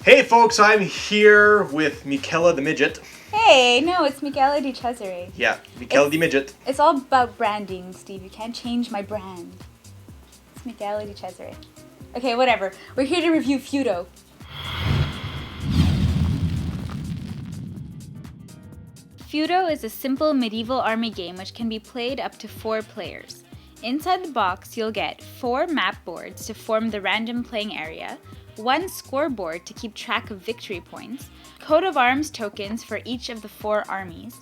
Hey folks, I'm here with Michaela the Midget. Hey, no, it's Michele Di Cesare. Yeah, Michaela the Midget. It's all about branding, Steve. You can't change my brand. It's Michele Di Cesare. Okay, whatever. We're here to review Feudo. Feudo is a simple medieval army game which can be played up to 4 players. Inside the box, you'll get 4 map boards to form the random playing area, 1 scoreboard to keep track of victory points, coat of arms tokens for each of the 4 armies,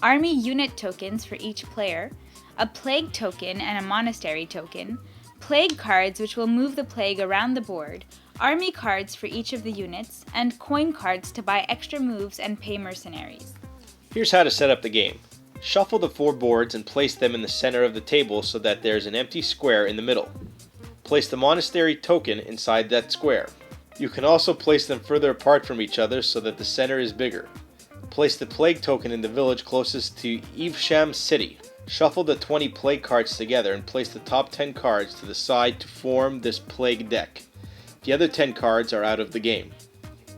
army unit tokens for each player, a plague token and a monastery token, plague cards which will move the plague around the board, army cards for each of the units, and coin cards to buy extra moves and pay mercenaries. Here's how to set up the game. Shuffle the 4 boards and place them in the center of the table so that there's an empty square in the middle. Place the monastery token inside that square. You can also place them further apart from each other so that the center is bigger. Place the plague token in the village closest to Evesham City. Shuffle the 20 plague cards together and place the top 10 cards to the side to form this plague deck. The other 10 cards are out of the game.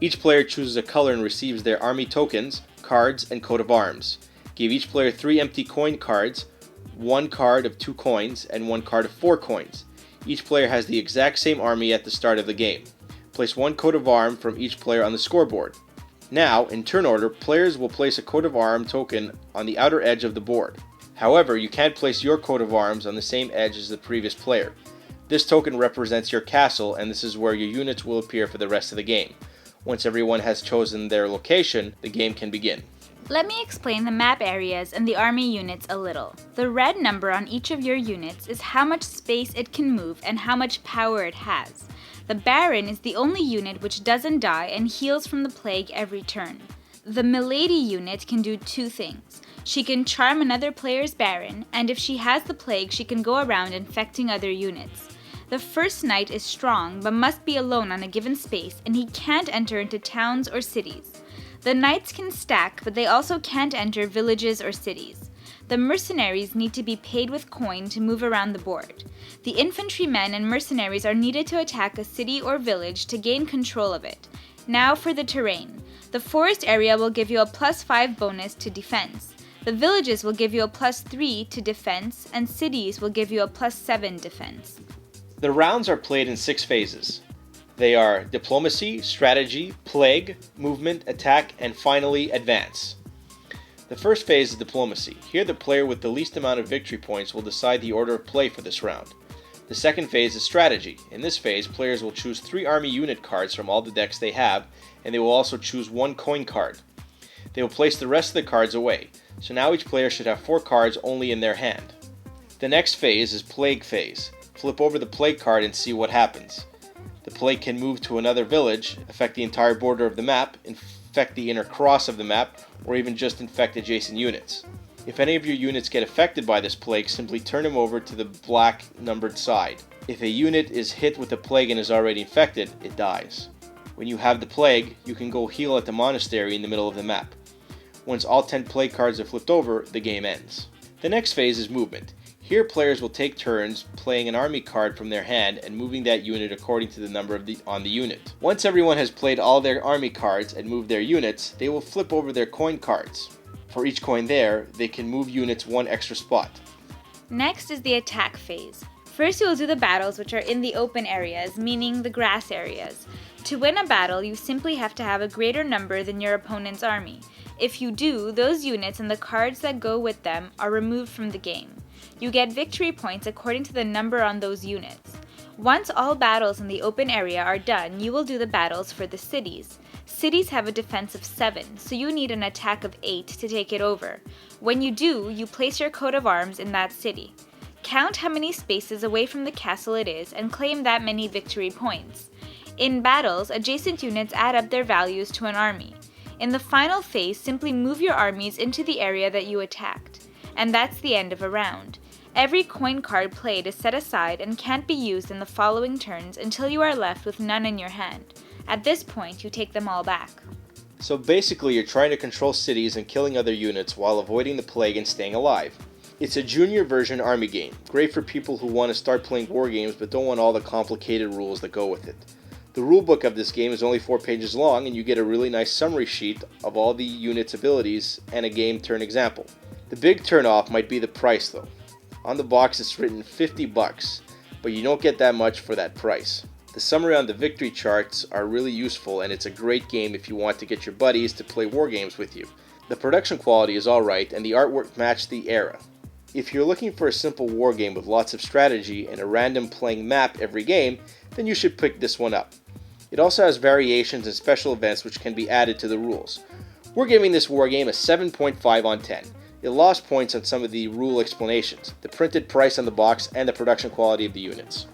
Each player chooses a color and receives their army tokens, cards, and coat of arms. Give each player 3 empty coin cards, 1 card of 2 coins, and 1 card of 4 coins. Each player has the exact same army at the start of the game. Place 1 coat of arm from each player on the scoreboard. Now, in turn order, players will place a coat of arm token on the outer edge of the board. However, you can't place your coat of arms on the same edge as the previous player. This token represents your castle, and this is where your units will appear for the rest of the game. Once everyone has chosen their location, the game can begin. Let me explain the map areas and the army units a little. The red number on each of your units is how much space it can move and how much power it has. The Baron is the only unit which doesn't die and heals from the plague every turn. The Milady unit can do 2 things. She can charm another player's Baron, and if she has the plague, she can go around infecting other units. The first knight is strong, but must be alone on a given space, and he can't enter into towns or cities. The knights can stack, but they also can't enter villages or cities. The mercenaries need to be paid with coin to move around the board. The infantrymen and mercenaries are needed to attack a city or village to gain control of it. Now for the terrain. The forest area will give you a +5 bonus to defense. The villages will give you a +3 to defense, and cities will give you a +7 defense. The rounds are played in 6 phases. They are diplomacy, strategy, plague, movement, attack, and finally advance. The first phase is diplomacy. Here the player with the least amount of victory points will decide the order of play for this round. The second phase is strategy. In this phase, players will choose 3 army unit cards from all the decks they have, and they will also choose 1 coin card. They will place the rest of the cards away, so now each player should have 4 cards only in their hand. The next phase is plague phase. Flip over the plague card and see what happens. The plague can move to another village, affect the entire border of the map, infect the inner cross of the map, or even just infect adjacent units. If any of your units get affected by this plague, simply turn them over to the black numbered side. If a unit is hit with the plague and is already infected, it dies. When you have the plague, you can go heal at the monastery in the middle of the map. Once all 10 plague cards are flipped over, the game ends. The next phase is movement. Here players will take turns playing an army card from their hand and moving that unit according to the number on the unit. Once everyone has played all their army cards and moved their units, they will flip over their coin cards. For each coin there, they can move units 1 extra spot. Next is the attack phase. First you will do the battles which are in the open areas, meaning the grass areas. To win a battle, you simply have to have a greater number than your opponent's army. If you do, those units and the cards that go with them are removed from the game. You get victory points according to the number on those units. Once all battles in the open area are done, you will do the battles for the cities. Cities have a defense of 7, so you need an attack of 8 to take it over. When you do, you place your coat of arms in that city. Count how many spaces away from the castle it is and claim that many victory points. In battles, adjacent units add up their values to an army. In the final phase, simply move your armies into the area that you attacked. And that's the end of a round. Every coin card played is set aside and can't be used in the following turns until you are left with none in your hand. At this point, you take them all back. So basically you're trying to control cities and killing other units while avoiding the plague and staying alive. It's a junior version army game, great for people who want to start playing war games but don't want all the complicated rules that go with it. The rulebook of this game is only 4 pages long, and you get a really nice summary sheet of all the units' abilities and a game turn example. The big turnoff might be the price though. On the box it's written $50, but you don't get that much for that price. The summary on the victory charts are really useful, and it's a great game if you want to get your buddies to play war games with you. The production quality is alright, and the artwork matched the era. If you're looking for a simple war game with lots of strategy and a random playing map every game, then you should pick this one up. It also has variations and special events which can be added to the rules. We're giving this war game a 7.5 on 10. It lost points on some of the rule explanations, the printed price on the box, and the production quality of the units.